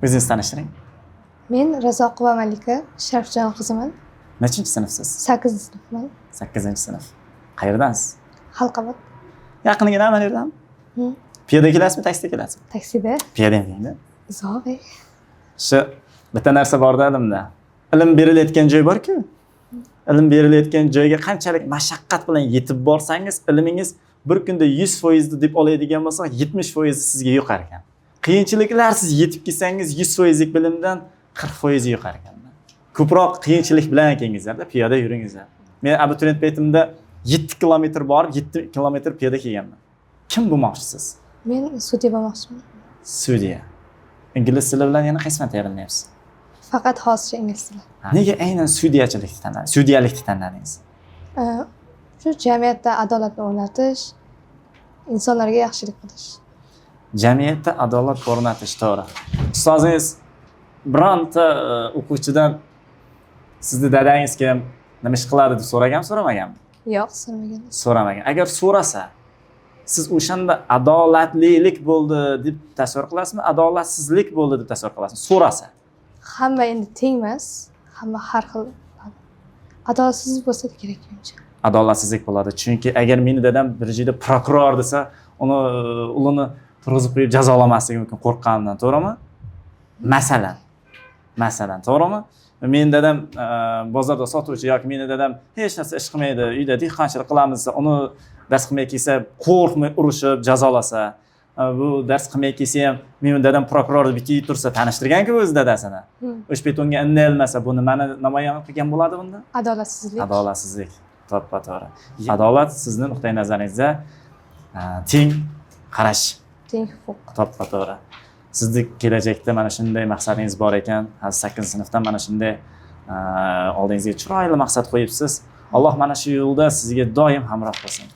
O'zingizni tanishtiring. Men Razoqova Malika Sharifjon qiziman. Nechinchi sinfsiz? 8-sinfman. 8-sinf. Qayerdansiz? Halqabod. Yaqingina mana yerdanmi? Piyoda kelasizmi, taksida kelasizmi? Taksida. Piyoda endi. Uzoq. Shu bitta narsa borda ilimda. Ilm berilayotgan joy bor-ku. Ilm berilayotgan joyga qanchalik mashaqqat bilan yetib borsangiz, ilmingiz bir kunda 100% deb oladigan bo'lsa, 70% sizga yuqar ekan. Qiyinchiliklar siz yetib kelsangiz 100% bilimdan 40% yuqar ekan. Ko'proq qiyinchilik bilan kelingizlarda piyoda yuringizlar. Men abituriyent paytimda 7 kilometr borib, 7 kilometr piyoda kelganman. Kim bo'lmoqchisiz? Men sudya bo'lmoqchiman. Sudya. Ingliz tili bilan yana qaysidan tayyorlanyapsiz? Faqat hozircha ingliz tili. Nega aynan sudyachilikni tanladingiz? Sudyalikni tanladingiz? Shu jamiyatda adolatni o'rnatish, insonlarga yaxshilik qilish. Jamiyatda adolat o'rnatish, to'g'ri. Ustozingiz bironta o'quvchidan sizni dadangiz kim, nima ish qiladi deb so'raganmi, so'ramaganmi? Yo'q, so'ramagan. So'ramagan. Agar so'rasa, siz o'shanda adolatlilik bo'ldi deb tasavvur qilasizmi, adolatsizlik bo'ldi deb tasavvur qilasizmi? So'rasa. Hamma endi teng emas, hamma har xil. Adolatsizlik bo'lsa kerak menimcha. Adolatsizlik bo'ladi. Chunki agar meni dadam bir joyda prokuror desa, ulini turg'izib qo'yib jazolamasligi mumkin qo'rqqanidan, to'g'rimi? Masalan, to'g'rimi? Men dadam bozorda sotuvchi yoki meni dadam hech narsa ish qilmaydi, uyda dehqonchilik qilamiz desa, uni dars qilmay kelsa, qo'rqmay urishib, jazolasa, bu dars qilmay kelsa ham men dadam prokuror deb ikki tursa tanishtirgan-ku o'z dadasini. O'sha payt unga indalmasa, bu nimani namoyon qilgan bo'ladi bunda? Adolatsizlik. Adolatsizlik. To'g'ri. Adolat sizning nuqtai nazaringizda teng qarash. Teng huquq. To'g'ri. Sizni kelajakda mana shunday maqsadingiz bor ekan, hozir 8-sinfdan mana shunday oldingizga chiroyli maqsad qo'yibsiz. Alloh mana shu yo'lda sizga doim hamroh bo'lsin.